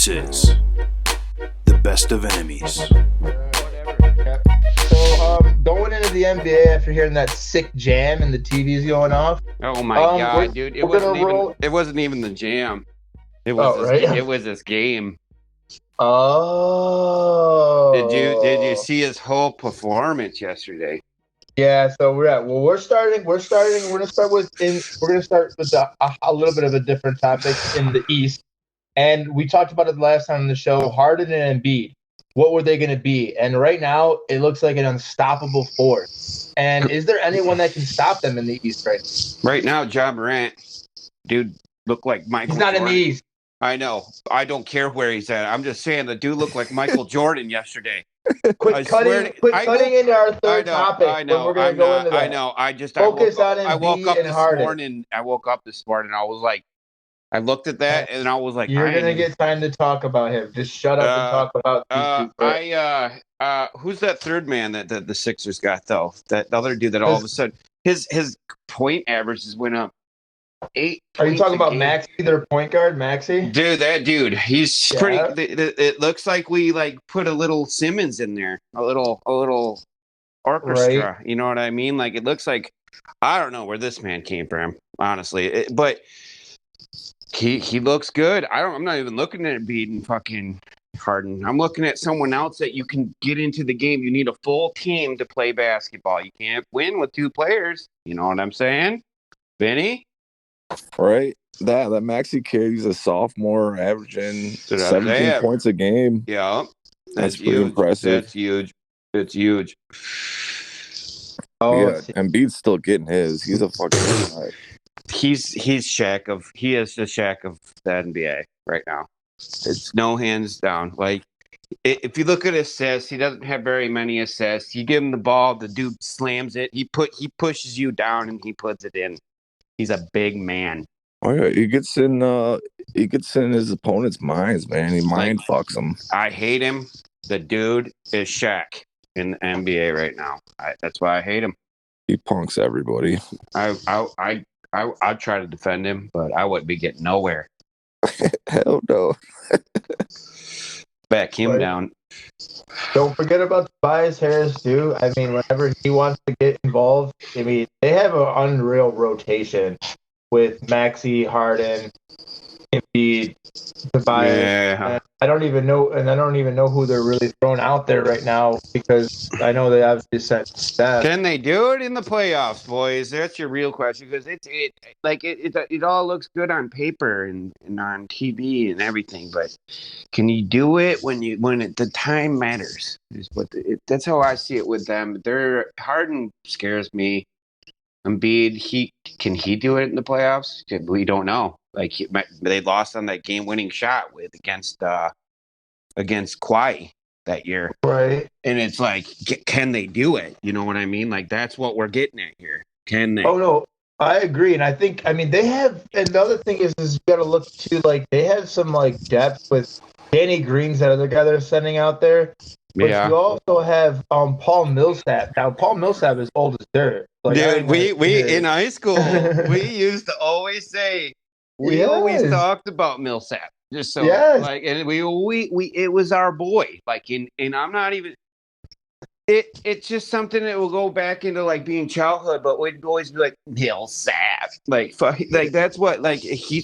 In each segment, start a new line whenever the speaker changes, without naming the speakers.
This is the best of enemies.
Whatever. So, going into the NBA after hearing that sick jam and the TV's going off.
Oh my god, dude! It wasn't even the jam. It was this game.
Oh.
Did you see his whole performance yesterday?
Yeah. So we're gonna start with a little bit of a different topic in the East, and we talked about it last time on the show. Harden and Embiid. What were they going to be? And right now, it looks like an unstoppable force. And is there anyone that can stop them in the East right now?
Right now, Ja Morant, dude, look like Michael
He's not
Jordan.
in the East.
I know. I don't care where he's at. I'm just saying the dude looked like Michael Jordan yesterday.
Quit cutting into our third topic.
I know.
We're going to go into that.
I know.
I woke up this
morning. I was like, I looked at that and I was like,
you're gonna get time to talk about him. Just shut up and talk about these two.
Who's that third man that the Sixers got though? That the other dude that all of a sudden his point averages went up 8.
Are you talking about Maxey, their point guard, Maxey?
Dude, that dude, he's pretty. It looks like we like put a little Simmons in there, a little orchestra. Right. You know what I mean? Like it looks like I don't know where this man came from, honestly, but. He looks good. I'm not even looking at Embiid and fucking Harden. I'm looking at someone else that you can get into the game. You need a full team to play basketball. You can't win with 2 players. You know what I'm saying, Benny?
Right. That Maxey kid, he's a sophomore, averaging 17 points a game.
Yeah,
that's pretty impressive.
That's huge. It's huge.
Oh,
yeah, Embiid's still getting his. He's a fucking guy.
He is the Shaq of the NBA right now. It's no hands down. Like if you look at assists, he doesn't have very many assists. You give him the ball, the dude slams it. He pushes you down and he puts it in. He's a big man.
Oh yeah, he gets in his opponent's minds, man. He mind fucks them.
I hate him. The dude is Shaq in the NBA right now. That's why I hate him.
He punks everybody.
I'd try to defend him, but I wouldn't be getting nowhere.
Hell no.
Back him down.
Don't forget about Tobias Harris, too. I mean, whenever he wants to get involved, I mean, they have an unreal rotation with Maxey, Harden, Embiid, Tobias.
Yeah.
I don't even know who they're really throwing out there right now because I know they obviously sent Steph.
Can they do it in the playoffs, boys? That's your real question because it all looks good on paper and on TV and everything, but can you do it when the time matters? That's how I see it with them. Harden scares me. Embiid, can he do it in the playoffs? We don't know. Like they lost on that game-winning shot against Kawhi that year,
right?
And it's like, can they do it? You know what I mean? Like that's what we're getting at here. Can they?
Oh no, I agree, and I mean they have. And the other thing is you got to look to like they have some like depth with Danny Green's that other guy they're sending out there. But you also have Paul Millsap. Now Paul Millsap is old as dirt. Like,
dude, we in high school we used to always say. We always talked about Millsap, just so like, and we it was our boy. Like, and I'm not even. It's just something that will go back into like being childhood, but we'd always be like Millsap, like that's what like he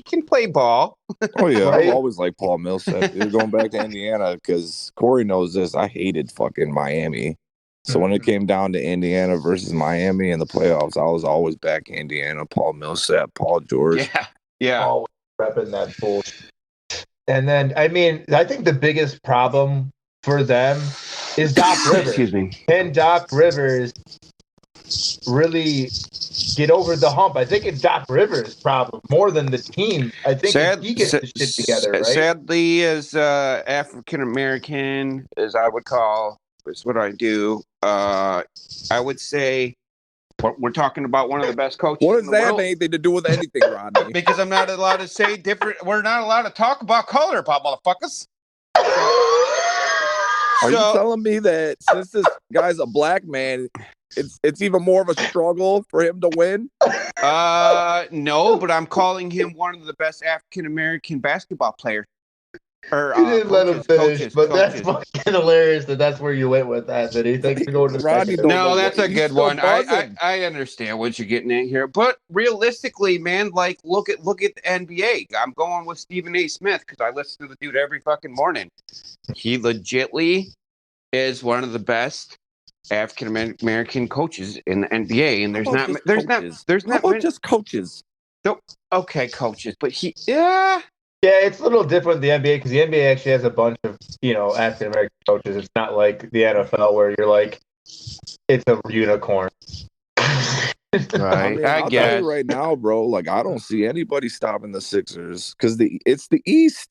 can play ball.
Oh yeah, I always like Paul Millsap. You're going back to Indiana because Corey knows this. I hated fucking Miami. So when it came down to Indiana versus Miami in the playoffs, I was always back Indiana. Paul Millsap, Paul George.
Yeah.
Always repping that bullshit. And then, I mean, I think the biggest problem for them is Doc Rivers.
Excuse me.
Can Doc Rivers really get over the hump? I think it's Doc Rivers' problem more than the team. I think if he gets the shit together, right?
Sadly, as African American, as I would call, is what I do. I would say we're talking about one of the best coaches.
What does that have anything to do with anything, Rodney?
Because I'm not allowed to say different. We're not allowed to talk about color, motherfuckers.
Are you telling me that since this guy's a black man, it's even more of a struggle for him to win?
No, but I'm calling him one of the best African American basketball players. Or
You didn't let him finish,
coaches.
that's fucking hilarious that's where you went with that. That he thinks to go to the
Rodney
second.
don't
No,
know
that's
what-
a
he's
good
still
one.
buzzing.
I understand what you're getting at here, but realistically, man, like look at the NBA. I'm going with Stephen A. Smith because I listen to the dude every fucking morning. He legitly is one of the best African American coaches in the NBA, and there's not
How about just coaches?
okay coaches, but
Yeah, it's a little different in the NBA because the NBA actually has a bunch of, African American coaches. It's not like the NFL where you're like, it's a unicorn.
I mean, I'll tell you right now, bro. Like, I don't see anybody stopping the Sixers because it's the East.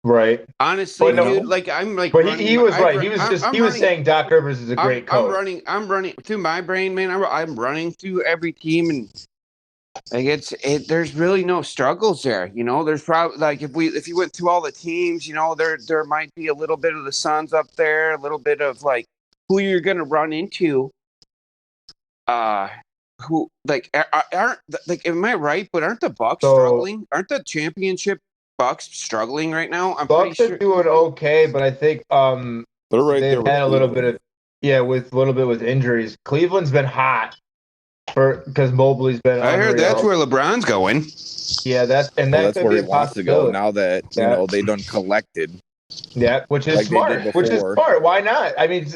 Right.
Honestly,
But
dude, like I'm like,
but he was right. He was saying Doc Rivers is a great coach.
I'm running through my brain, man. I'm running through every team, and like there's really no struggles there. There's probably like if you went through all the teams, there might be a little bit of the Suns up there, a little bit of like who you're gonna run into. Who like aren't like am I right? But aren't the Bucks struggling? Aren't the championship Bucks struggling right now? I'm
Bucks
pretty sure
are doing okay, but I think
they're right
they've
there
had a little bit of with a little bit with injuries. Cleveland's been hot because Mobley's been.
I heard that's where LeBron's going.
Yeah, that's
where he wants to go now that they done collected.
Yeah, which is smart. Which is smart. Why not? I mean,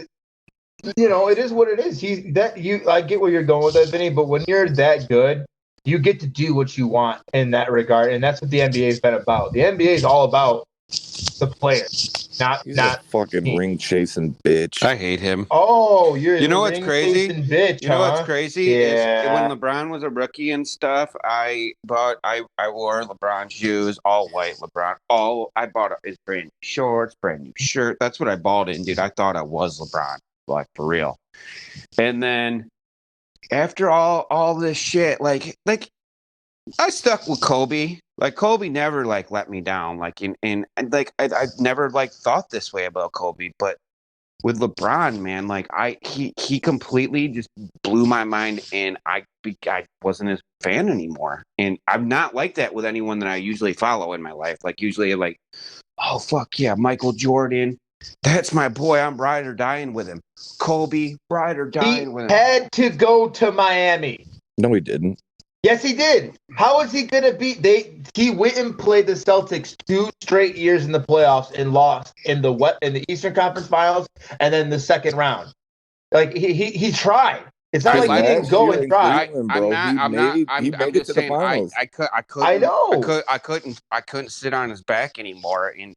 it is what it is. I get where you're going with that, Vinny. But when you're that good, you get to do what you want in that regard, and that's what the NBA has been about. The NBA is all about the players, not
fucking ring chasing bitch.
I hate him.
Oh,
you know what's crazy?
Bitch,
you know what's crazy is when
LeBron
was a rookie and stuff. I wore LeBron shoes, all white LeBron. I bought his brand new shorts, brand new shirt. That's what I bought in, dude. I thought I was LeBron, like for real. And then after all this shit, like I stuck with Kobe. Like Kobe never like let me down. Like I've never like thought this way about Kobe, but with LeBron, man, like he completely just blew my mind, and I wasn't his fan anymore. And I'm not like that with anyone that I usually follow in my life. Like usually, like, oh fuck yeah, Michael Jordan, that's my boy. I'm ride or dying with him. Kobe, ride or dying with him.
He had to go to Miami.
No, he didn't.
Yes, he did. How is he going to beat? He went and played the Celtics 2 straight years in the playoffs and lost in the Eastern Conference Finals and then the second round. Like he tried. It's not like he didn't go and try.
He made it to the finals.
I couldn't sit on his back anymore, and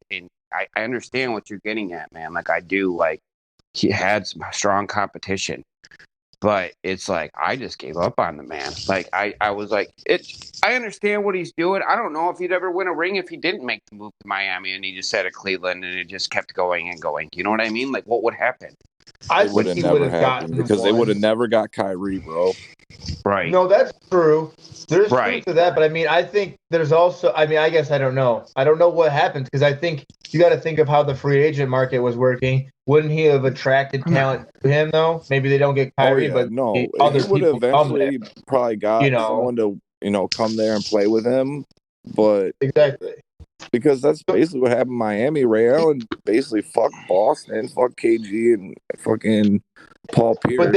I understand what you're getting at, man. Like I do. Like he had some strong competition. But it's like I just gave up on the man. Like I was like I understand what he's doing. I don't know if he'd ever win a ring if he didn't make the move to Miami and he just sat at Cleveland and it just kept going and going. You know what I mean? Like what would happen?
It would have never happened because they would have never got Kyrie, bro.
Right.
No, that's true. There's truth to that, but I mean, I think there's also. I mean, I guess I don't know. I don't know what happens because I think you got to think of how the free agent market was working. Wouldn't he have attracted talent to him though? Maybe they don't get Kyrie, but
no,
other
he would have eventually probably got someone to come there and play with him. But
exactly.
Because that's basically what happened in Miami. Ray Allen basically fucked Boston, fucked KG, and fucking Paul Pierce.
But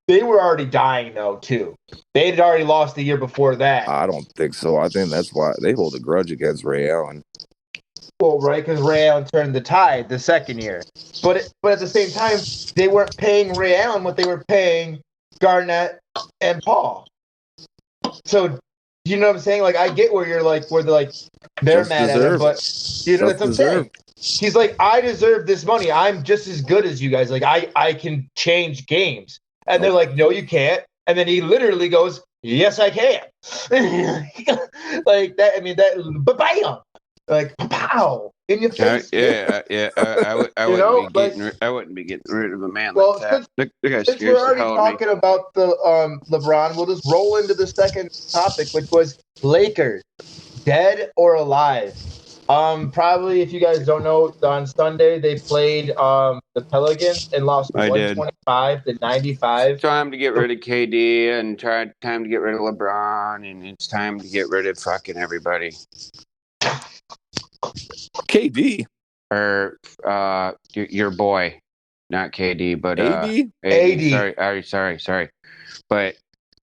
they were already dying though too. They had already lost the year before that.
I don't think so. I think that's why they hold a grudge against Ray Allen.
Well, right, because Ray Allen turned the tide the second year. But at the same time, they weren't paying Ray Allen what they were paying Garnett and Paul. So you know what I'm saying? Like I get where you're like, they're mad at him, but you know that's what I'm saying. He's like, I deserve this money. I'm just as good as you guys. Like I can change games. And they're like, no, you can't. And then he literally goes, yes, I can. Like that. I mean, bam, like pow in your face.
I wouldn't be getting rid of a man like that.
Since we're already talking about the LeBron, we'll just roll into the second topic, which was Lakers, dead or alive. Probably if you guys don't know, on Sunday they played the Pelicans and lost 125 to 95.
Time to get rid of KD and time to get rid of LeBron, and it's time to get rid of fucking everybody.
KD
or your boy, not KD, but
AD.
Sorry. But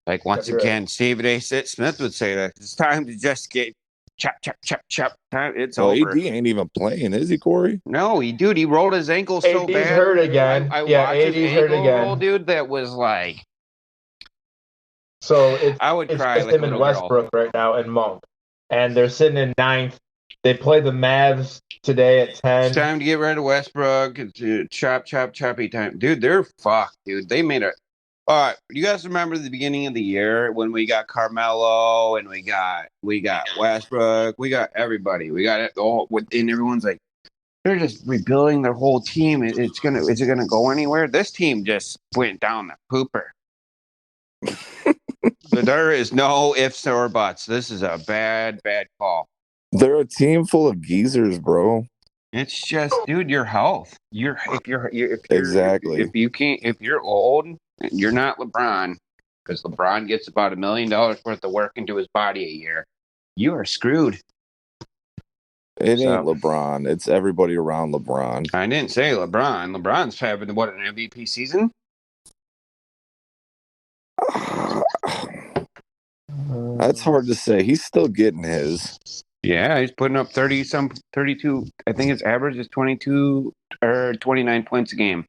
like once again, Stephen A. Smith would say that it's time to just get chop. It's over.
AD ain't even playing, is he, Corey?
No, he rolled his ankle so bad.
AD's hurt again.
I watched his ankle roll, dude. That was like.
So
I would cry
just
like
him and Westbrook right now and Monk, and they're sitting in 9th. They play the Mavs today at 10.
It's time to get rid of Westbrook. It's choppy time, dude. They're fucked, dude. They made it. All right, you guys remember the beginning of the year when we got Carmelo and we got Westbrook, we got everybody, we got it all, and everyone's like, they're just rebuilding their whole team. Is it gonna go anywhere? This team just went down the pooper. But there is no ifs or buts. This is a bad call.
They're a team full of geezers, bro.
It's just, dude, your health. If you're old and you're not LeBron, because LeBron gets about $1 million worth of work into his body a year, you are screwed.
It ain't LeBron. It's everybody around LeBron.
I didn't say LeBron. LeBron's having an MVP season?
That's hard to say. He's still getting his.
Yeah, he's putting up 32. I think his average is 22 or 29 points a game.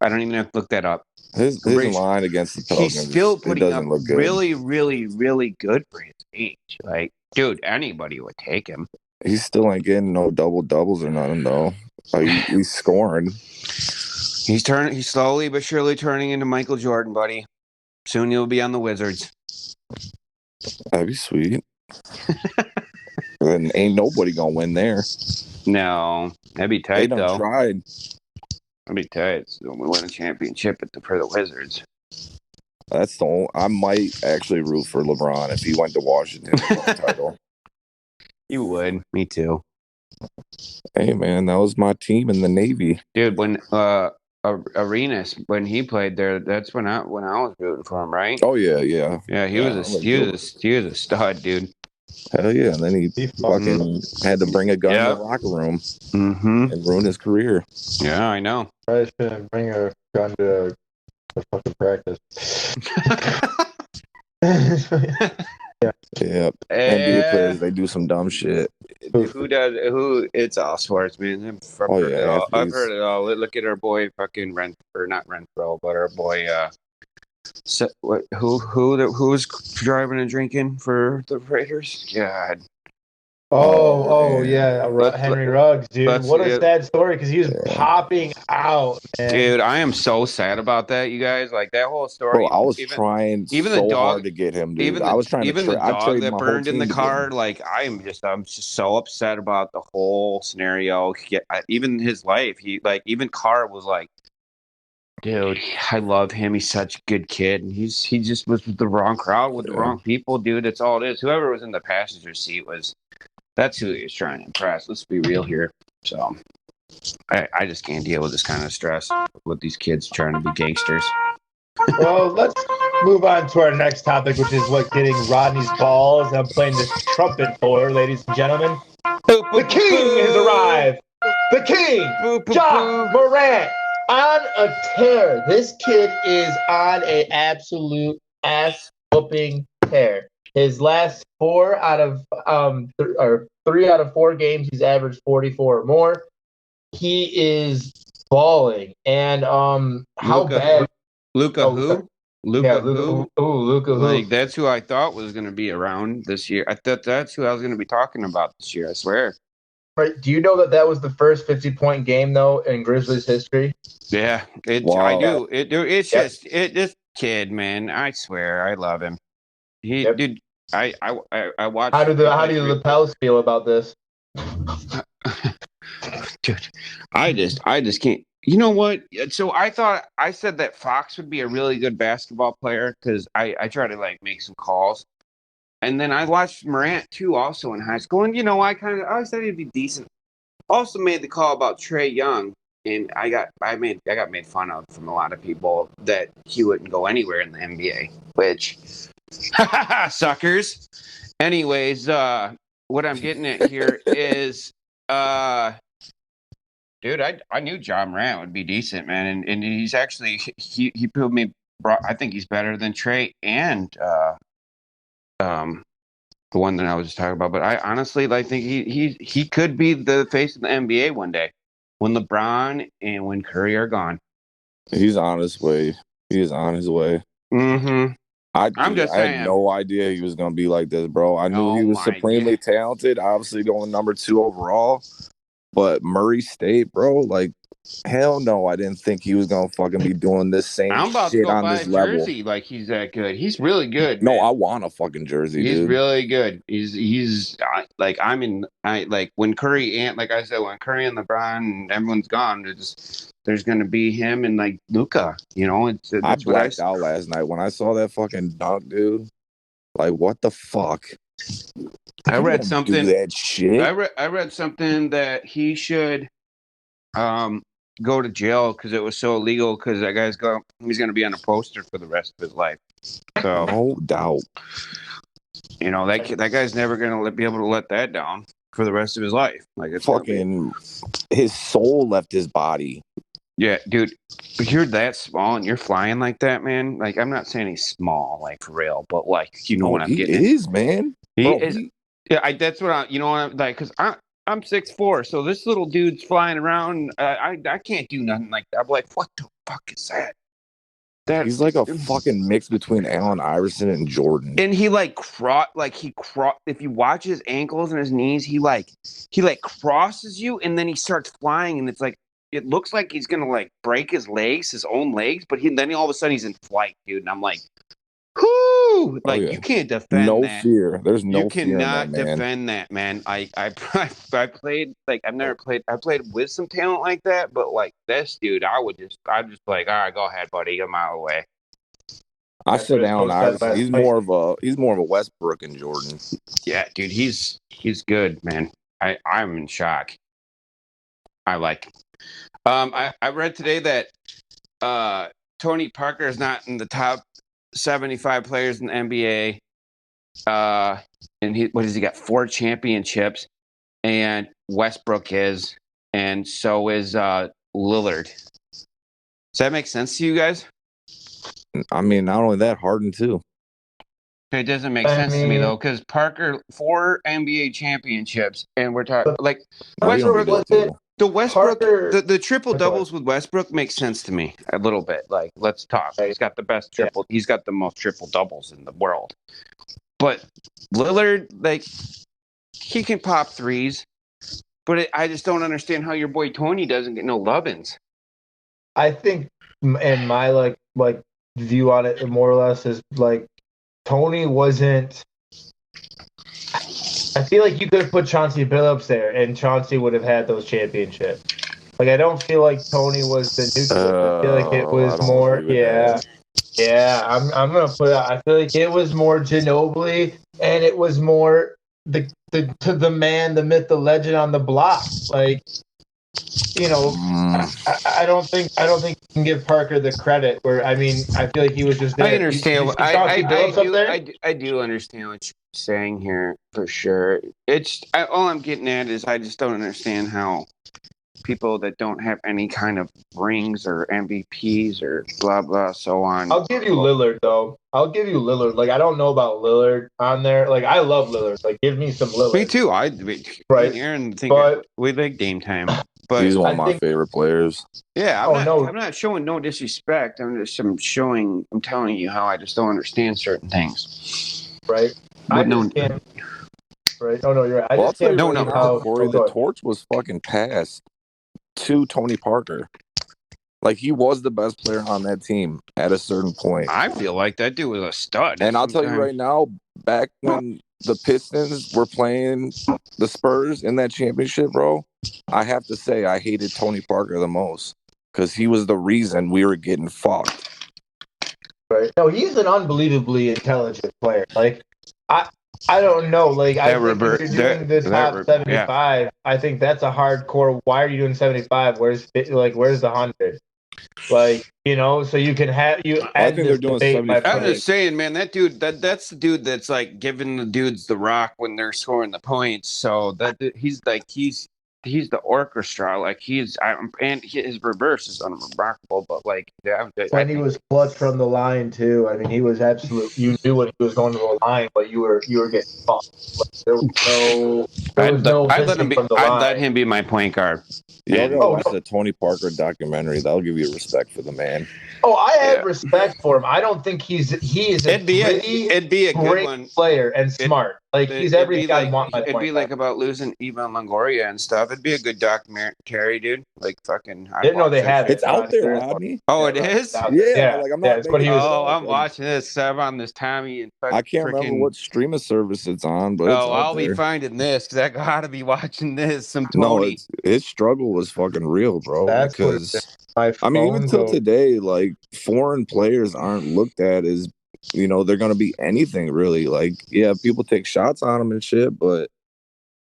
I don't even have to look that up.
His line against the Pelicans,
he's still putting up
look good.
Really, really, really good for his age. Like, dude, anybody would take him.
He still ain't getting no double-doubles or nothing, though. He's scoring.
He's slowly but surely turning into Michael Jordan, buddy. Soon he'll be on the Wizards.
That'd be sweet. Then ain't nobody gonna win there.
No, that'd be tight, though.
Tried.
That'd be tight. So we win a championship for the Wizards.
That's the only. I might actually root for LeBron if he went to Washington and won the title.
You would. Me too.
Hey, man, that was my team in the Navy.
Dude, when Arenas, when he played there, that's when I was rooting for him, right?
Oh yeah.
Yeah, he was a stud, dude.
Hell yeah! And then he fucking had to bring a gun to the locker room and ruin his career.
Yeah, I know.
I shouldn't bring a gun to fucking practice.
Yeah. NBA players, they do some dumb shit.
Who? It's all sports, man. I've heard it all. Look at our boy, fucking not Renfro, but our boy. Who's driving and drinking for the Raiders? God.
Yeah, Henry Ruggs, dude. What a sad story because he was popping out, man.
Dude, I am so sad about that, you guys. Like that whole story.
Bro, I was trying so hard to get him, dude. I was trying to.
The dog that burned in the car. Like I'm just so upset about the whole scenario. Even his life. Even Carr was like, dude, I love him. He's such a good kid. And he just was with the wrong crowd with the wrong people, dude. That's all it is. Whoever was in the passenger seat that's who he was trying to impress. Let's be real here. So I just can't deal with this kind of stress with these kids trying to be gangsters.
Well, let's move on to our next topic, which is getting Rodney's balls. I'm playing this trumpet for, ladies and gentlemen. The king has arrived. The king, Ja Morant, on a tear. This kid is on an absolute ass-whooping tear. His last 3 out of 4 games, he's averaged 44 or more. He is balling. And bad?
Luka who? Luka who?
Luka who?
Like that's who I thought was going to be around this year. I thought that's who I was going to be talking about this year. I swear.
Right. Do you know that was the first 50-point game though in Grizzlies history?
Yeah, I do. It's just this kid, man. I swear, I love him. Dude. I watched.
How do the Pels feel about this?
Dude, I just can't. You know what? So I said that Fox would be a really good basketball player because I try to make some calls, and then I watched Morant too, also in high school, and I said he'd be decent. Also made the call about Trae Young, and I got made fun of from a lot of people that he wouldn't go anywhere in the NBA, which. Suckers. Anyways, what I'm getting at here is Dude, I knew John Morant would be decent, man, and he's actually he proved me. I think he's better than Trey and the one that I was just talking about. But I honestly think he could be the face of the NBA one day when LeBron and when Curry are gone.
He's on his way. He is on his way.
Mm-hmm. I'm just saying.
I had no idea he was going to be like this, bro. I knew he was supremely talented, obviously going number 2 overall. But Murray State, bro, like, hell no, I didn't think he was going to fucking be doing this same
I'm about
shit
to go
on
buy
this
a
level.
jersey like he's that good. He's really good.
No,
man.
I want a fucking jersey,
He's
dude.
really good. He's like when Curry and like I said, when Curry and LeBron and everyone's gone, there's gonna be him and like Luka. You know,
I blacked out last night when I saw that fucking dunk, dude. Like, what the fuck?
I read something.
Do that shit.
I read something that he should go to jail because it was so illegal. Because that he's gonna be on a poster for the rest of his life. So
no doubt.
You know that guy's never gonna be able to let that down for the rest of his life. Like it's
fucking his soul left his body.
Yeah, dude. But you're that small and you're flying like that, man. Like I'm not saying he's small, like for real, but like you know what I'm getting.
He is, man.
He is. Yeah, that's what you know what I'm like. Because I'm 6'4", so this little dude's flying around. I can't do nothing like that. I'm like, what the fuck is that?
He's like a fucking mix between Allen Iverson and Jordan.
And he if you watch his ankles and his knees, he crosses you and then he starts flying and it's like it looks like he's gonna like break his own legs, but then all of a sudden he's in flight, dude. And I'm like, whoo! Like you can't defend
no
that.
Fear. There's no
you
fear in that,
cannot defend that, man. I played like I've never played. I played with some talent like that, but like this dude, I'm just like, all right, go ahead, buddy, get him out of the way.
I said Allen Iverson. He's more of a Westbrook and Jordan.
Yeah, dude, he's good, man. I'm in shock. I like. I read today that Tony Parker is not in the top 75 players in the NBA. And he got 4 championships, and Westbrook is, and so is Lillard. Does that make sense to you guys?
I mean, not only that, Harden too.
It doesn't make sense to me though, because Parker 4 NBA championships, and we're talking like Westbrook. The Westbrook, the triple doubles with Westbrook makes sense to me a little bit. Like, let's talk. He's got the best triple. He's got the most triple doubles in the world. But Lillard, like, he can pop threes, but I just don't understand how your boy Tony doesn't get no love-ins.
I think, and my like view on it more or less is like Tony wasn't. I feel like you could have put Chauncey Billups there, and Chauncey would have had those championships. Like I don't feel like Tony was the nucleus. I feel like it was more. Yeah. I'm gonna put it out. I feel like it was more Ginobili, and it was more the man, the myth, the legend on the block. Like, you know, I don't think you can give Parker the credit. Where I mean, I feel like he was just there.
I understand. I do understand what you're saying here for sure. All I'm getting at is I just don't understand how people that don't have any kind of rings or MVPs or blah blah so on.
I'll give you Lillard though. Like I don't know about Lillard on there. Like I love Lillard. Like give me some Lillard.
Me too.
Right.
Aaron we like Dame time. But
he's one of my favorite players.
Yeah, I'm not showing no disrespect. I'm telling you how I just don't understand certain things.
Right. Right. Oh no, you're right.
I'll tell you how Corey, the torch was fucking passed to Tony Parker. Like he was the best player on that team at a certain point.
I feel like that dude was a stud.
And I'll tell you right now, back when the Pistons were playing the Spurs in that championship, bro, I have to say I hated Tony Parker the most because he was the reason we were getting fucked.
Right. No, he's an unbelievably intelligent player. Like I don't know. Like I think if you're doing the top 75, yeah. I think that's a hardcore. Why are you doing 75? Where's the 100? Like, you know, so you can have you.
I think they're doing 75.
I'm just saying, man, that dude, that's the dude that's like giving the dudes the rock when they're scoring the points. So he's he's the orchestra. Like and his reverse is unremarkable. But like,
when he was clutch from the line too. I mean, he was absolute. You knew when he was going to the line, but you were getting fucked. Like, there was no
I'd let him be.
from the
I'd
line.
let him be my point guard.
Y'all gotta watch the Tony Parker documentary. That'll give you respect for the man.
Oh, I have respect for him. I don't think he is
it'd be a good one.
Player and smart. Like he's everything I want.
It'd be like about losing Ivan Longoria and stuff. It'd be a good documentary, dude. Like fucking.
Didn't know they have it.
It's out there, Rodney.
Oh, it is.
Yeah, like I'm not.
I'm watching this. I'm on this Tommy and.
I can't remember what streaming service it's on, but
I'll be finding this because I gotta be watching this. Some Tony.
No, his struggle was fucking real, bro.
That's
because I mean, even till today, like foreign players aren't looked at as, they're going to be anything really. Like, yeah, people take shots on them and shit, but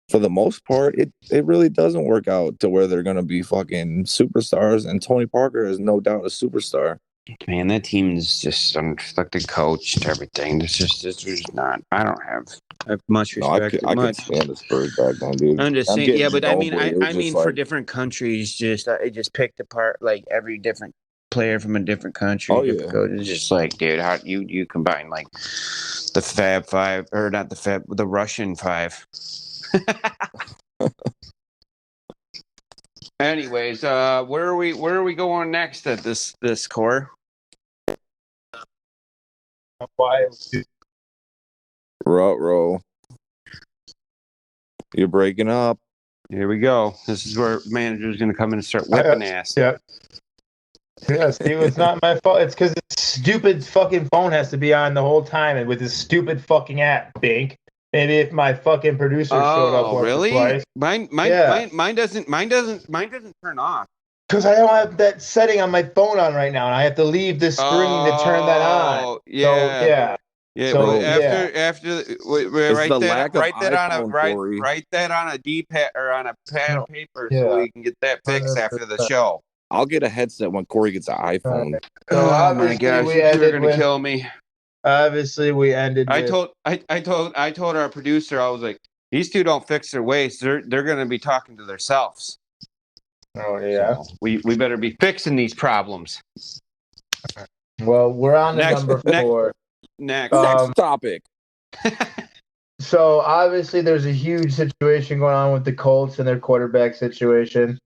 for the most part, it really doesn't work out to where they're going to be fucking superstars. And Tony Parker is no doubt a superstar.
Man, that team is just like the coach and everything. It's just not. I don't have much respect.
I can stand the Spurs back then, dude.
I'm just saying, yeah, but I mean, for different countries, it just picked apart like every different player from a different country.
Oh yeah,
it's just like, dude, how you combine like the Fab Five or not the Russian Five. Anyways, where are we going next at this core?
Row. You're breaking up.
Here we go. This is where manager's going to come in and start whipping ass.
Yeah. Yeah, Steve, it's not my fault. It's because this stupid fucking phone has to be on the whole time, and with this stupid fucking app, Bink. Maybe if my fucking producer showed up once or twice.
Mine doesn't turn off.
Because I don't have that setting on my phone on right now, and I have to leave the screen to turn that on.
Yeah.
So, yeah.
Yeah,
so,
after write that on a D-pad or on a pad of paper so we can get that fixed after the show.
I'll get a headset when Corey gets an iPhone.
Oh my gosh, you're gonna kill me.
Obviously, we ended.
I told our producer, I was like, these two don't fix their ways. They're gonna be talking to themselves.
Oh yeah.
So we better be fixing these problems.
Well, we're on to number 4.
Next
topic.
So obviously, there's a huge situation going on with the Colts and their quarterback situation.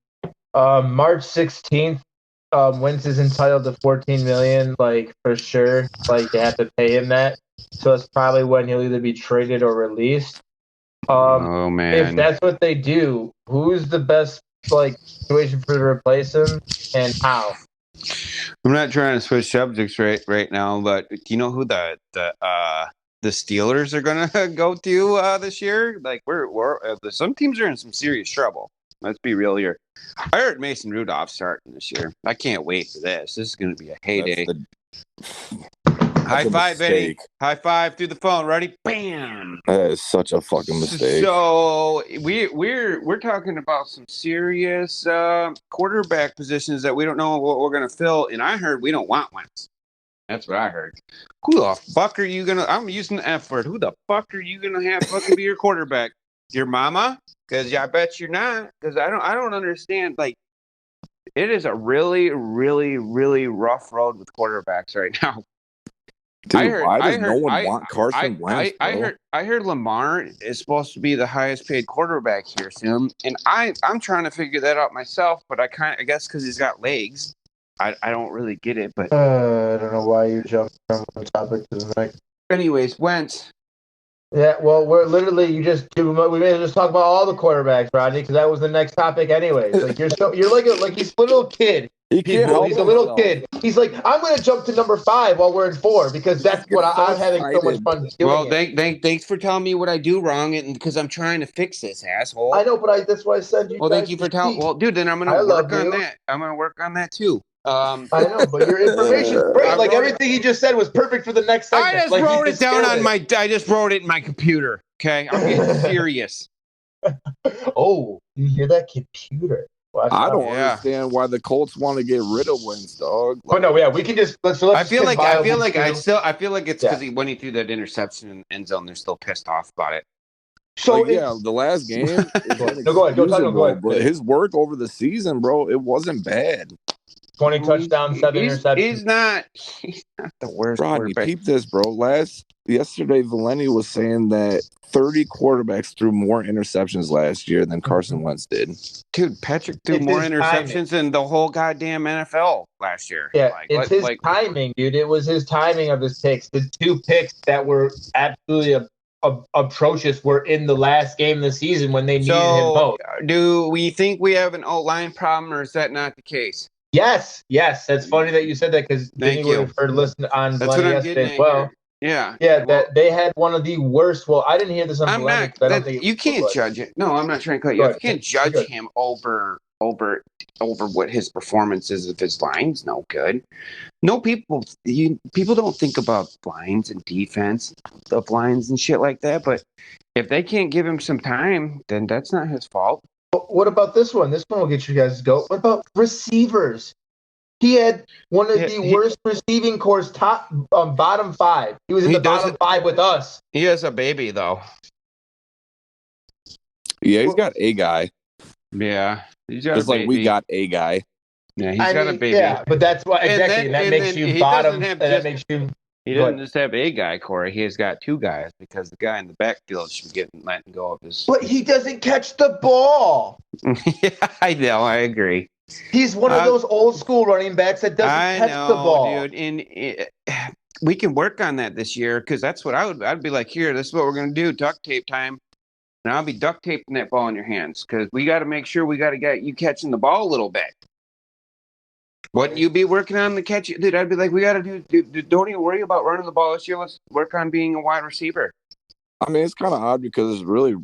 March 16th, Wentz is entitled to $14 million, like for sure. Like they have to pay him that, so that's probably when he'll either be traded or released.
Oh man!
If that's what they do, who's the best situation for to replace him, and how?
I'm not trying to switch subjects right now, but do you know who the Steelers are gonna go to this year? Like we're some teams are in some serious trouble. Let's be real here. I heard Mason Rudolph starting this year. I can't wait for this. This is going to be a heyday. High five, Eddie. High five through the phone. Ready? Bam.
That is such a fucking mistake.
So we're talking about some serious quarterback positions that we don't know what we're going to fill. And I heard we don't want Wentz. That's what I heard. Who the fuck are you gonna? I'm using the F word. Who the fuck are you gonna have fucking be your quarterback? Your mama? Because I bet you're not. Because I don't understand. Like, it is a really, really, really rough road with quarterbacks right now.
Dude, why does no one want Carson Wentz?
I heard Lamar is supposed to be the highest paid quarterback here soon, and I'm trying to figure that out myself. But I guess because he's got legs, I don't really get it. But
I don't know why you jumped from one topic to the next.
Anyways, Wentz.
Yeah, well, we're literally we may just talk about all the quarterbacks, Rodney, because that was the next topic, anyways. Like you're like he's a little kid. He's a little kid. He's like, I'm going to jump to number 5 while we're in 4 because that's what I'm having so much fun doing.
Well, thanks for telling me what I do wrong, and because I'm trying to fix this, asshole.
I know, but that's why I said you.
Well, thank you for telling. Well, dude, then I'm going to work on that. I'm going to work on that too.
I know, but your information's great. Like everything he just said was perfect for the next segment.
I just wrote it down on my. I just wrote it in my computer. Okay, I'm getting serious.
Oh, you hear that computer?
I don't understand why the Colts want to get rid of Wentz, dog.
We can just let's.
I feel like it's because when he threw that interception in the end zone, they're still pissed off about it.
So
the last game.
Go ahead. Go ahead.
But his work over the season, bro, it wasn't bad.
20 touchdowns, 7 interceptions.
He's not the worst.
Rodney, peep this, bro. Yesterday, Valeni was saying that 30 quarterbacks threw more interceptions last year than Carson Wentz did.
Dude, Patrick threw more interceptions than the whole goddamn NFL last year.
Yeah, it's his timing, dude. It was his timing of his picks. The 2 picks that were absolutely atrocious were in the last game of the season when they needed him most.
Do we think we have an O-line problem, or is that not the case?
Yes. That's funny that you said that because Vinny would have heard listen on Valeni yesterday as well.
Here.
Yeah, that they had one of the worst. Well, I didn't hear this on Valeni. I don't think
you can't judge it. No, I'm not trying to cut you off. You can't judge him over what his performance is if his line's no good. No, people don't think about lines and defense of lines and shit like that. But if they can't give him some time, then that's not his fault.
What about this one? This one will get you guys to go. What about receivers? He had one of the worst receiving corps, bottom 5. He was in the bottom 5 with us.
He has a baby, though.
Yeah, he's got a guy.
Yeah, he's got
just like we got a guy.
Yeah, he's got a baby.
Yeah, but that's why exactly. That makes you bottom. That makes you.
He doesn't just have a guy, Corey. He has got 2 guys because the guy in the backfield should be letting go of his.
But he doesn't catch the ball.
Yeah, I know. I agree.
He's one of those old school running backs that doesn't catch the ball.
Dude. And we can work on that this year because that's what I'd be like. Here, this is what we're gonna do. Duct tape time. And I'll be duct taping that ball in your hands because we got to make sure we got to get you catching the ball a little bit. What you be working on the catch, dude? I'd be like, we got to do. Don't even worry about running the ball this year. Let's work on being a wide receiver.
I mean, it's kind of odd because it's really.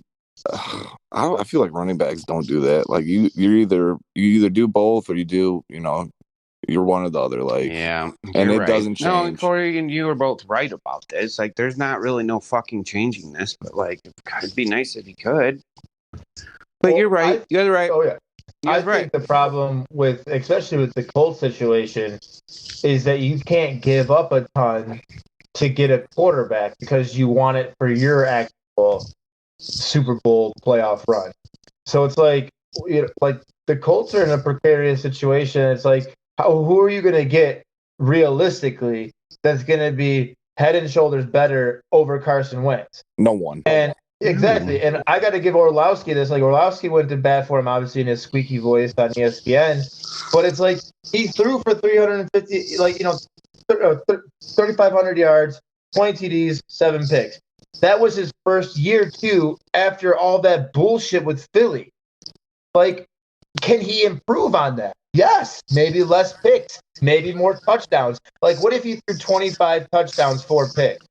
I feel like running backs don't do that. Like you either do both or you do. You're one or the other. Like
yeah,
and it doesn't change.
No, Corey and you were both right about this. Like, there's not really no fucking changing this. But like, it'd be nice if he could. But you're right. You're right.
Oh yeah. I think the problem especially with the Colts situation, is that you can't give up a ton to get a quarterback because you want it for your actual Super Bowl playoff run. So it's like, like the Colts are in a precarious situation. It's like, who are you going to get realistically that's going to be head and shoulders better over Carson Wentz?
No one.
And exactly. And I got to give Orlowski this. Like, Orlowski went to bat for him, obviously, in his squeaky voice on ESPN. But it's like he threw for 350, 3,500 yards, 20 TDs, 7 picks. That was his first year, too, after all that bullshit with Philly. Like, can he improve on that? Yes. Maybe less picks. Maybe more touchdowns. Like, what if he threw 25 touchdowns, 4 picks?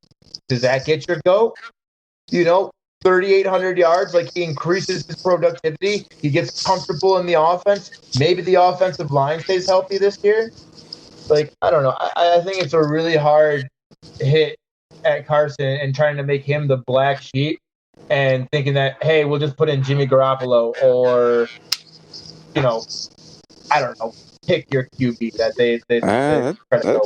Does that get your goat? 3,800 yards, like he increases his productivity. He gets comfortable in the offense. Maybe the offensive line stays healthy this year. Like, I don't know. I think it's a really hard hit at Carson and trying to make him the black sheep and thinking that, hey, we'll just put in Jimmy Garoppolo or, I don't know, pick your QB that they
that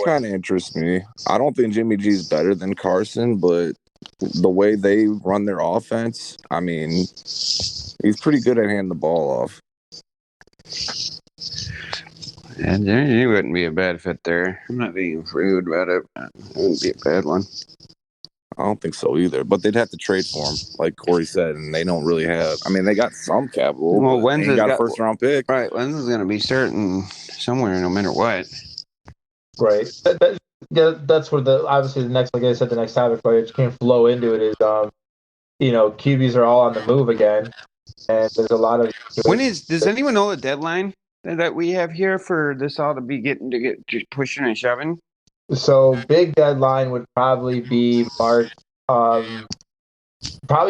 kind of interests me. I don't think Jimmy G's better than Carson, but the way they run their offense, I mean, he's pretty good at handing the ball off.
And he wouldn't be a bad fit there. I'm not being rude about it. It wouldn't be a bad one.
I don't think so either. But they'd have to trade for him, like Corey said, and they don't really have. I mean, they got some capital.
Well,
Wentz got a first-round pick.
Right, Wentz is going to be certain somewhere, no matter what.
Right. That's where obviously the next, like I said, the next topic where it can flow into it is, QBs are all on the move again, and there's a lot of.
Does anyone know the deadline that we have here for this all to be just pushing and shoving?
So big deadline would probably be March. Probably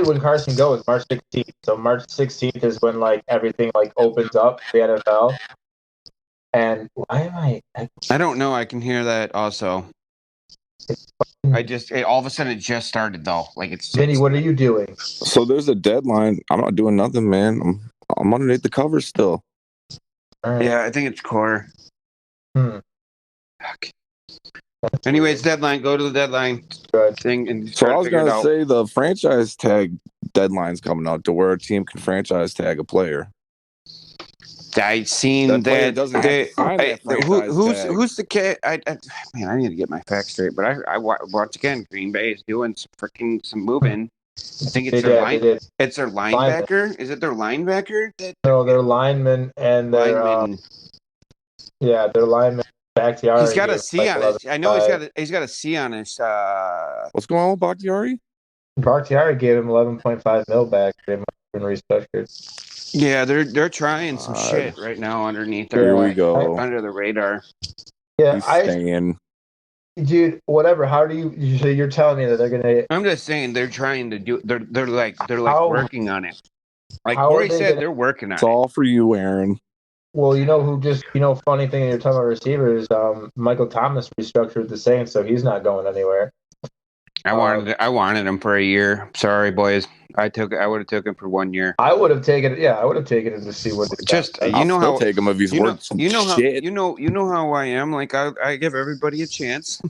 when Carson goes, March 16th. So March 16th is when everything opens up the NFL. And why am
I don't know. I can hear that also. All of a sudden it just started though.
Vinny, what are you doing?
So there's a deadline. I'm not doing nothing, man. I'm underneath the cover still.
Right.
Yeah, I think it's core. Okay. Anyways, deadline. Go to the deadline thing. And
so I was gonna say the franchise tag deadlines coming out to where a team can franchise tag a player.
I seen
player
that.
doesn't have to sign that franchise tag.
Who's the kid? Man, I need to get my facts straight. But once again, Green Bay is doing some moving. I think it's their It's their linebacker. Is it their linebacker?
No, their lineman and their
lineman.
Their lineman. Bakhtiari.
He's got a C on his. I know he's got a C on his.
What's going on with Bakhtiari?
Bakhtiari gave him 11.5 mil back. They might have been restructured.
Yeah, they're trying some shit right now underneath.
Here we go
under the radar.
Yeah, dude. Whatever. How do you? So you're telling me that they're gonna?
I'm just saying they're trying to do. They're working on it. Like Corey said, they're working on it.
It's all for you, Aaron.
Well, funny thing you're talking about receivers. Michael Thomas restructured the Saints, so he's not going anywhere.
I wanted him for a year. Sorry, boys. I would have took him for 1 year.
I would have taken it. Yeah, I would have taken it to see what.
I'll take him if he's worth some shit.
You know how I am. Like I give everybody a chance.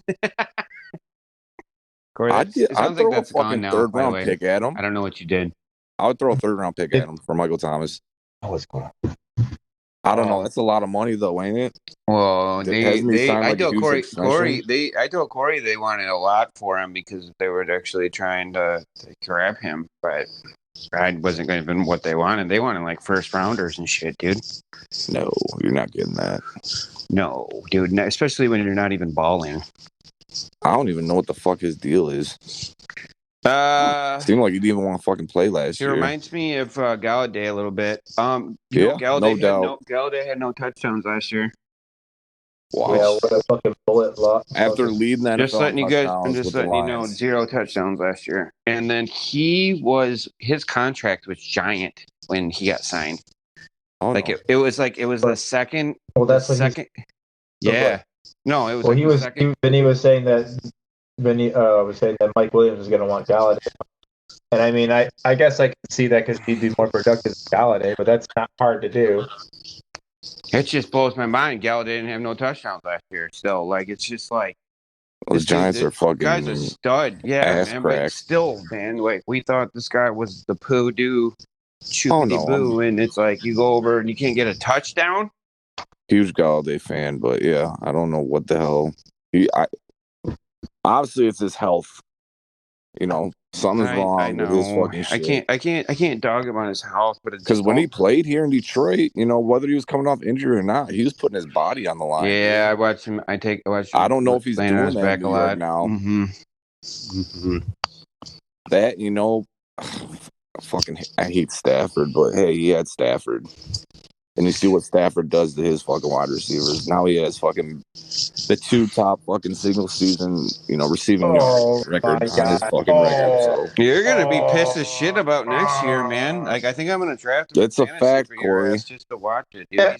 Corey,
I'd throw a fucking third-round pick at him.
I don't know what you did.
I would throw a third-round pick at him for Michael Thomas.
What's going on?
I don't know. That's a lot of money, though, ain't it?
Well, I told Corey they wanted a lot for him because they were actually trying to grab him, but I wasn't going to be what they wanted. They wanted like first rounders and shit, dude.
No, you're not getting that.
No, dude. Especially when you're not even balling.
I don't even know what the fuck his deal is. Seemed like he didn't even want to fucking play last year.
He reminds me of Galladay a little bit.
Galladay
had no touchdowns last year.
Wow.
Yeah, what a fucking bullet lot.
After leading that,
I'm just letting you know, 0 touchdowns last year. And then his contract was giant when he got signed.
Oh,
like it was the second.
Well, that's
the second. Yeah. No, it was.
Well, he was saying that. Vinny was saying that Mike Williams is going to want Galladay. And I mean, I guess I can see that because he'd be more productive than Galladay, but that's not hard to do.
It just blows my mind. Galladay didn't have no touchdowns last year. So, like, it's just like.
Those Giants are fucking.
Guys are stud. Yeah, man. But still, man, like, we thought this guy was the Purdue boo, and it's like you go over and you can't get a touchdown.
Huge Galladay fan, but yeah, I don't know what the hell. Obviously, it's his health. Something's wrong with his fucking shit.
I can't dog him on his health, but it's
because when he played here in Detroit, whether he was coming off injury or not, he was putting his body on the line.
Yeah, I watched him. I
don't know if he's doing that back a lot now.
Mm-hmm. Mm-hmm.
That I hate Stafford, but hey, he had Stafford. And you see what Stafford does to his fucking wide receivers. Now he has fucking the 2 top fucking single season, receiving records on his fucking record. So.
You're gonna be pissed as shit about next year, man. Like I think I'm gonna draft him.
It's a fact, Corey.
Just to watch it. Dude.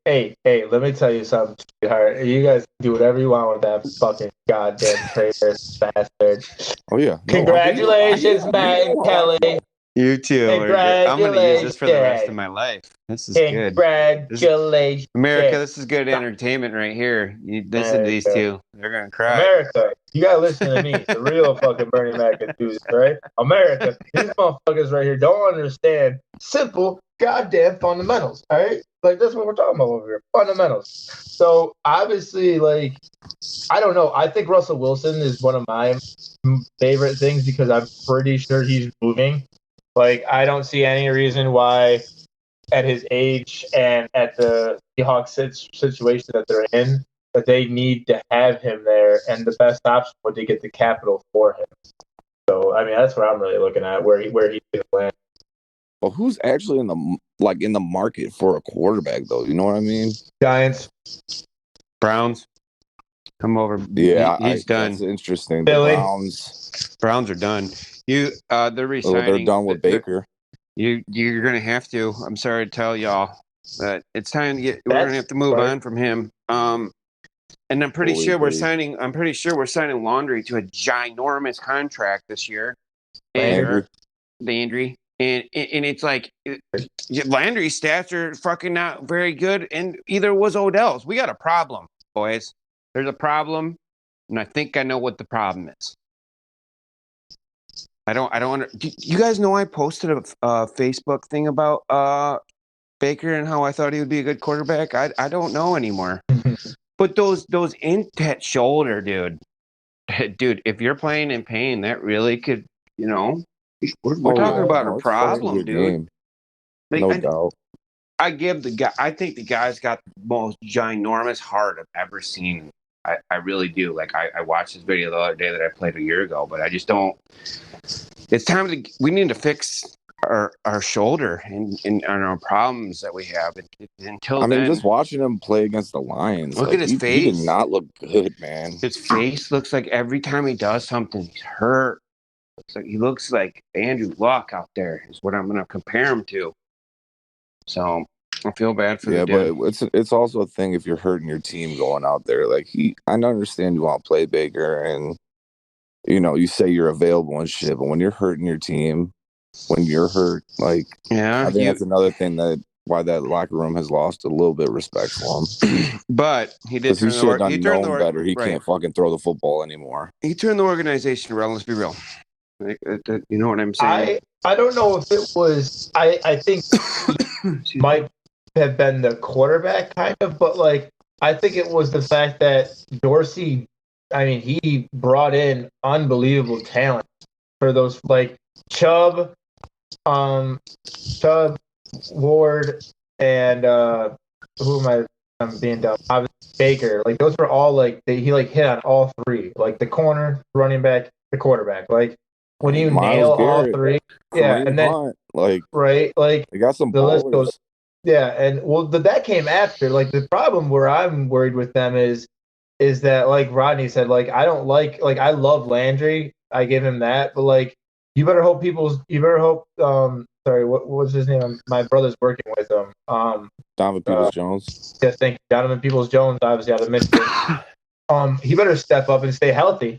Hey! Let me tell you something, sweetheart. You guys do whatever you want with that fucking goddamn traitor bastard.
Oh yeah!
Congratulations, Matt and Kelly.
You too. I'm going to use this for the rest of my life. This is good.
Congratulations.
America, this is good entertainment right here. You listen to these two. They're going to cry.
America, you got to listen to me. The real fucking Bernie Mac enthusiast, right? America, these motherfuckers right here don't understand simple goddamn fundamentals, all right? Like, that's what we're talking about over here. Fundamentals. So, obviously, like, I don't know. I think Russell Wilson is one of my favorite things because I'm pretty sure he's moving. Like, I don't see any reason why at his age and at the Seahawks situation that they're in, that they need to have him there. And the best option would to get the capital for him. So, I mean, that's what I'm really looking at, where he's going to land.
Well, who's actually in the market for a quarterback, though? You know what I mean?
Giants.
Browns. Come over.
Yeah,
he's done.
That's interesting.
Billy.
The
Browns are done. They're resigning.
They're done with Baker.
You're gonna have to. I'm sorry to tell y'all, but it's time to get. We're gonna have to move on from him. And I'm pretty sure we're signing. I'm pretty sure we're signing Landry to a ginormous contract this year. Landry. And it's like Landry's stats are fucking not very good, and either was Odell's. We got a problem, boys. There's a problem, and I think I know what the problem is. Do you guys know I posted a Facebook thing about Baker and how I thought he would be a good quarterback? I don't know anymore. But those in that shoulder, dude, if you're playing in pain, that really could, we're talking about a problem, dude.
Game.
Like,
No doubt.
I think the guy's got the most ginormous heart I've ever seen. I really do. Like, I watched this video the other day that I played a year ago, but I just don't. It's time we need to fix our shoulder and our problems that we have. Until then,
just watching him play against the Lions.
Look at his face.
He did not look good, man.
His face looks like every time he does something, he's hurt. He looks like Andrew Luck out there is what I'm going to compare him to. So I feel bad for the dude.
But it's also a thing if you're hurting your team going out there. Like I understand you want to play Baker and you say you're available and shit, but when you're hurting your team, when you're hurt, like I think that's another thing why that locker room has lost a little bit of respect for him.
But he did.
He should have known better. He can't fucking throw the football anymore.
He turned the organization around. Let's be real. Like, you know what I'm saying?
I don't know if it was. I think he might have been the quarterback kind of, but like I think it was the fact that Dorsey. I mean, he brought in unbelievable talent for those like Chubb, Ward, and who am I'm being dumb? Obviously Baker. Like those were all like he like hit on all three, like the corner, running back, the quarterback. Like when you nail all three, and then
Hunt, like
they
got some.
The list goes, and that came after. Like the problem where I'm worried with them is that like Rodney said, like I don't like I love Landry, I give him that, but like you better hope sorry, what was his name? My brother's working with him.
Donovan Peoples-Jones.
Yes, thank you. Donovan Peoples-Jones, obviously out of Michigan. He better step up and stay healthy.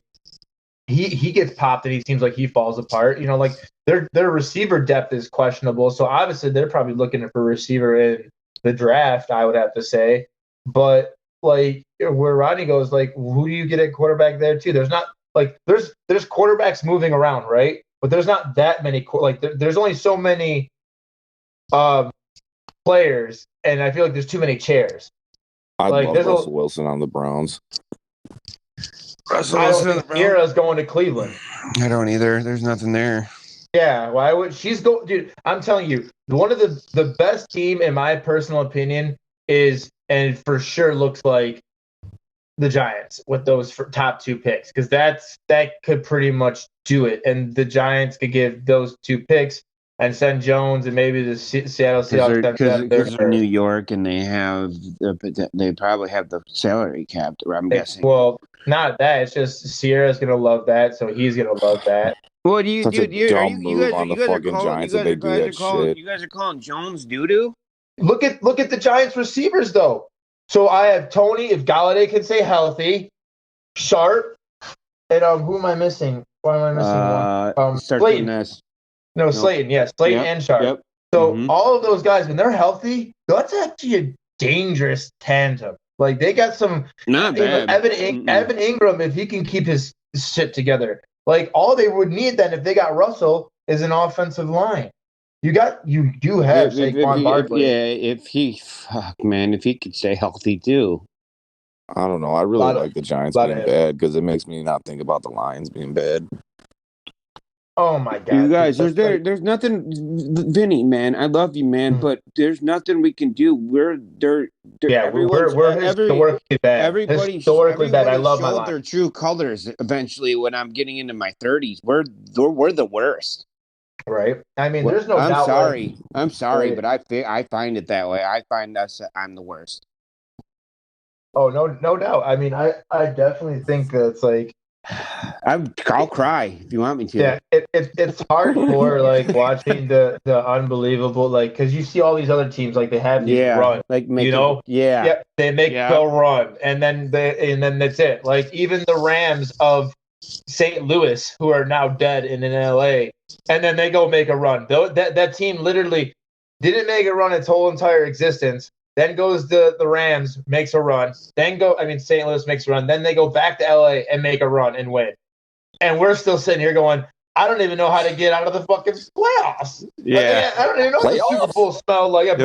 He gets popped and he seems like he falls apart. Like their receiver depth is questionable, so obviously they're probably looking for a receiver in the draft, I would have to say. But like where Rodney goes, like who do you get at quarterback there too? There's not like there's quarterbacks moving around, right? But there's not that many. Like there's only so many players, and I feel like there's too many chairs.
I love Russell Wilson on the Browns.
Russell Wilson on the Browns. Ciara's going to Cleveland.
I don't either. There's nothing there.
Yeah, why would she's go? Dude, I'm telling you, one of the best team in my personal opinion is, and for sure looks like the Giants with those top two picks, because that could pretty much do it. And the Giants could give those two picks and send Jones and maybe the Seattle Seahawks.
Because they're New York and they probably have the salary cap, I'm guessing.
Well, not that. It's just Sierra's going to love that, so he's going to love that.
Well, you guys are calling Jones doo-doo?
Look at the Giants receivers, though. So I have Tony, if Galladay can stay healthy, Sharp, and who am I missing? Why am I missing one? Slayton. No, Slayton. Yes, Slayton and Sharp. Yep. So all of those guys, when they're healthy, that's actually a dangerous tandem. Like they got some.
Not bad.
Evan Ingram, if he can keep his shit together, like all they would need then if they got Russell is an offensive line. You do have Saquon Barkley.
If he could stay healthy too.
I don't know. I really like the Giants being bad because it makes me not think about the Lions being bad.
Oh my God!
You guys, there's nothing, Vinny, man. I love you, man, but there's nothing we can do. We're
historically bad. Historically bad. I love my life.
Their true colors. Eventually, when I'm getting into my 30s, we're the worst.
Right. I mean, there's no doubt.
I'm sorry, but I find it that way. I find I'm the worst.
Oh, no doubt. I mean, I definitely think that's like.
I'll cry if you want me to.
Yeah, it's hard for like watching the unbelievable, like, because you see all these other teams like they have these run,
like
they make the run, and then that's it. Like even the Rams of St. Louis, who are now dead in LA, and then they go make a run. That team literally didn't make a run its whole entire existence. Then goes the Rams, makes a run. St. Louis makes a run. Then they go back to LA and make a run and win. And we're still sitting here going, I don't even know how to get out of the fucking playoffs.
Yeah.
I don't even know what the Super Bowl smell like.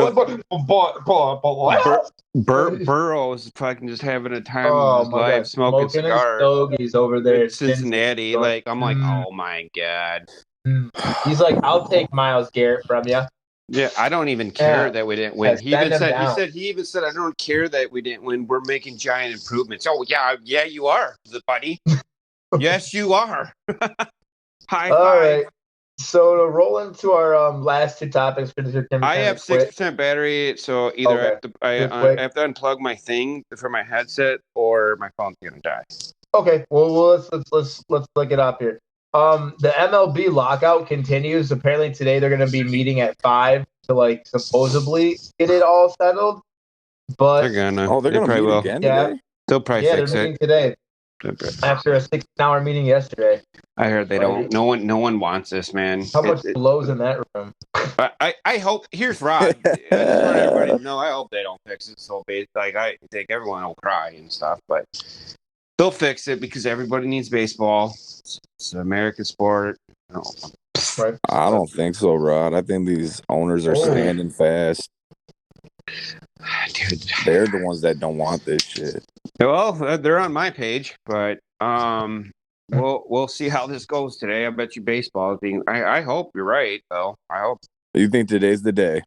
Burrow is fucking just having a time
Oh
of his
my
life,
God.
smoking cigars.
Stogies over there
in Cincinnati. Like, I'm like, oh my God.
He's like, I'll take Myles Garrett from you.
Yeah, I don't even care that we didn't win. He even said, I don't care that we didn't win. We're making giant improvements. Oh yeah, you are, buddy. Yes, you are. High
All
five.
right. So to roll into our last two topics for this,
I have 6% battery, so either I have to unplug my thing for my headset or my phone's gonna die.
Okay, well let's look it up here. The MLB lockout continues. Apparently today they're going to be meeting at 5 to like supposedly get it all settled. But
they're gonna
meet again today.
They'll probably fix
they're meeting today after a 6-hour meeting yesterday.
I heard they don't. No one wants this, man.
How much blows in that room?
I hope. Here's Rod. I just want everybody to know. I hope they don't fix it. So like I think everyone will cry and stuff, but they'll fix it because everybody needs baseball. It's an American sport.
Right.
I don't think so, Rod. I think these owners are standing fast.
Dude,
they're the ones that don't want this shit.
Well, they're on my page, but we'll see how this goes today. I bet you baseball is being. I hope you're right, though. I hope.
You think today's the day?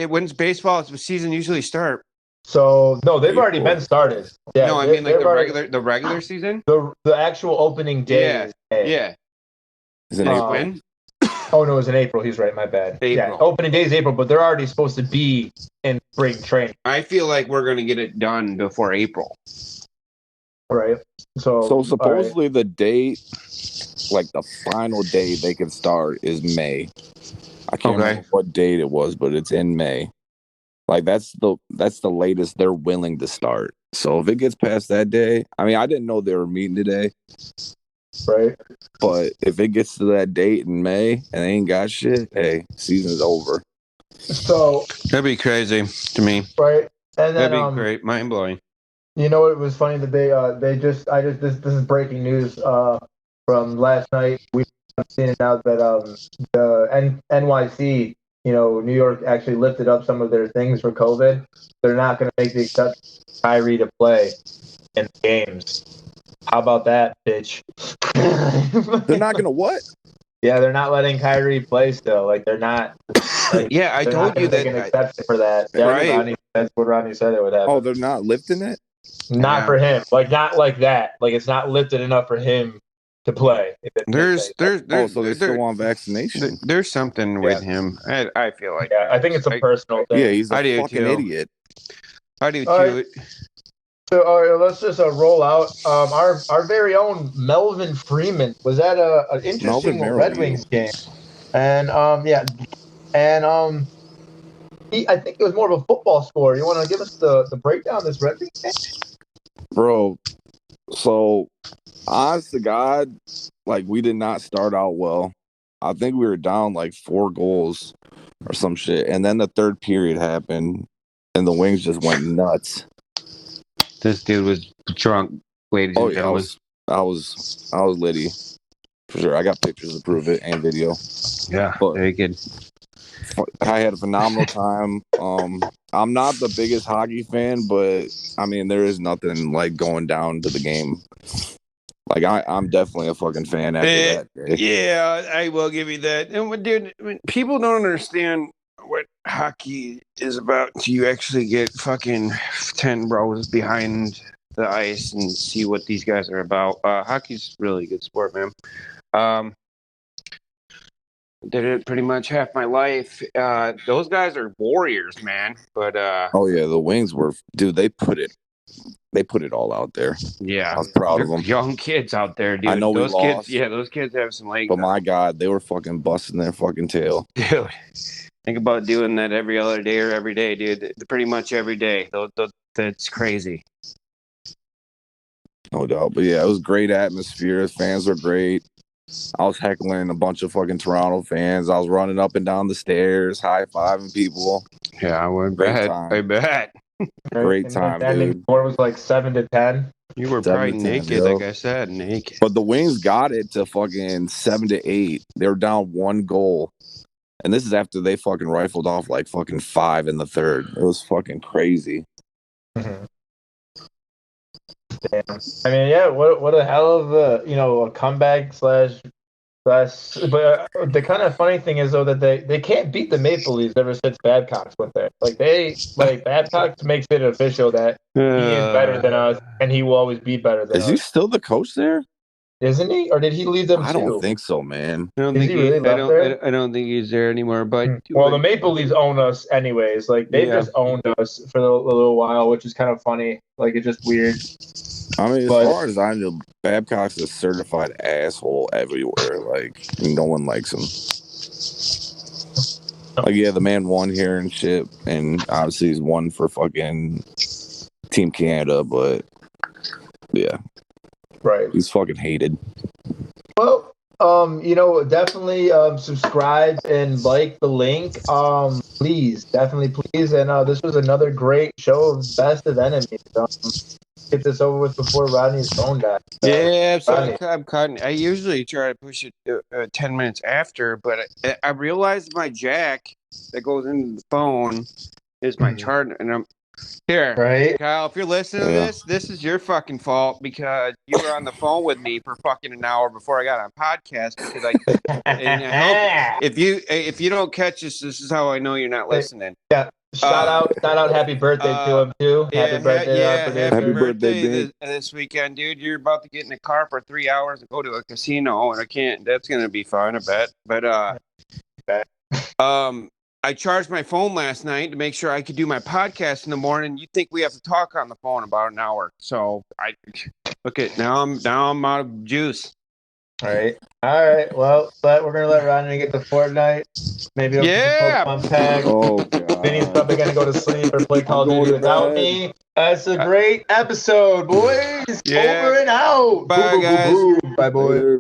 When's baseball? The season usually start.
So no, they've already been started. Yeah,
no, I mean like the regular season.
The actual opening day.
Yeah.
Is it April?
When?
Oh no, it was in April. He's right. My bad.
April.
Yeah, opening day is April, but they're already supposed to be in spring training.
I feel like we're gonna get it done before April.
Right.
So supposedly the date, like the final day they can start, is May. I can't remember what date it was, but it's in May. Like that's the latest they're willing to start. So if it gets past that day, I mean, I didn't know they were meeting today.
Right.
But if it gets to that date in May and they ain't got shit, hey, season's over.
So
that'd be crazy to me.
Right. And then,
that'd be great, mind blowing.
You know what was funny that this is breaking news from last night. We've seen it now that the NYC, New York actually lifted up some of their things for COVID. They're not going to make the exception for Kyrie to play in the games. How about that, bitch?
They're not going to what?
Yeah, they're not letting Kyrie play still. Like they're not. Like,
yeah, I told you that.
An exception for that. Yeah,
right.
That's what Ronnie said it would happen.
Oh, they're not lifting it?
Not for him. Like not like that. Like it's not lifted enough for him to play.
There's
so they're still on vaccination.
There's something with him. I feel like.
Yeah, I think it's a personal thing.
Yeah, he's a fucking idiot.
I do too.
Right. So let's just roll out. Our very own Melvin Freeman was at an interesting Red Wings game, and I think it was more of a football score. You want to give us the breakdown of this Red Wings game?
Bro, so honest to God, like we did not start out well. I think we were down like 4 goals or some shit, and then the third period happened, and the Wings just went nuts.
This dude was drunk, ladies and gentlemen.
I was litty for sure. I got pictures to prove it and video.
Yeah, very good.
I had a phenomenal time. I'm not the biggest hockey fan, but I mean, there is nothing like going down to the game. Like I'm definitely a fucking fan after that day.
Yeah, I will give you that. And dude, people don't understand what hockey is about. You actually get fucking 10 rows behind the ice and see what these guys are about. Hockey's really a good sport, man. Did it pretty much half my life. Those guys are warriors, man. But
oh yeah, the Wings were, dude. They put it all out there.
Yeah,
I was proud of them.
Young kids out there, dude.
I know
those
we lost.
Kids, yeah, those kids have some legs.
But my God, they were fucking busting their fucking tail,
dude. Think about doing that every other day or every day, dude. Pretty much every day. That's crazy.
No doubt. But yeah, it was great atmosphere. Fans were great. I was heckling a bunch of fucking Toronto fans. I was running up and down the stairs, high-fiving people.
Yeah, I bet.
Great time, dude.
The score was like 7-10.
You were probably naked, like I said, naked.
But the Wings got it to fucking 7-8. They were down 1 goal. And this is after they fucking rifled off like fucking 5 in the third. It was fucking crazy.
Mm-hmm. Damn. I mean, yeah, what a hell of a comeback slash. But the kind of funny thing is though that they can't beat the Maple Leafs ever since Babcock's went there. Babcock makes it official that he is better than us, and he will always be better than us.
Is he still the coach there?
Isn't he? Or did he leave them too?
I don't think so, man.
I don't think he's there anymore. But
the Maple Leafs own us anyways. Like they've just owned us for a little while, which is kind of funny. Like it's just weird.
I mean, as far as I know, Babcock's a certified asshole everywhere. Like no one likes him. Like the man won here and shit, and obviously he's won for fucking Team Canada, but yeah.
Right.
He's fucking hated.
Well, definitely subscribe and like the link. Definitely please. And this was another great show of Best of Enemies. Get this over with before Rodney's phone dies.
Yeah, so I'm cutting. I usually try to push it 10 minutes after, but I realized my jack that goes into the phone is my charger, and I'm here. Right, Kyle. If you're listening to this is your fucking fault because you were on the phone with me for fucking an hour before I got on podcast. Because and I hope if you don't catch this is how I know you're not listening.
Yeah. Shout out, happy birthday to him too. Happy birthday
this weekend, dude. You're about to get in a car for 3 hours and go to a casino, and I can't. That's gonna be fun, I bet. But I charged my phone last night to make sure I could do my podcast in the morning. You think we have to talk on the phone about an hour? So now I'm out of juice.
All right. Well, but we're gonna let Rodney get to Fortnite. Maybe Pokemon pack. Oh god. Vinny's probably gonna go to sleep or play Call of Duty without me. That's a great episode, boys. Over and out.
Bye, guys.
Bye, boy.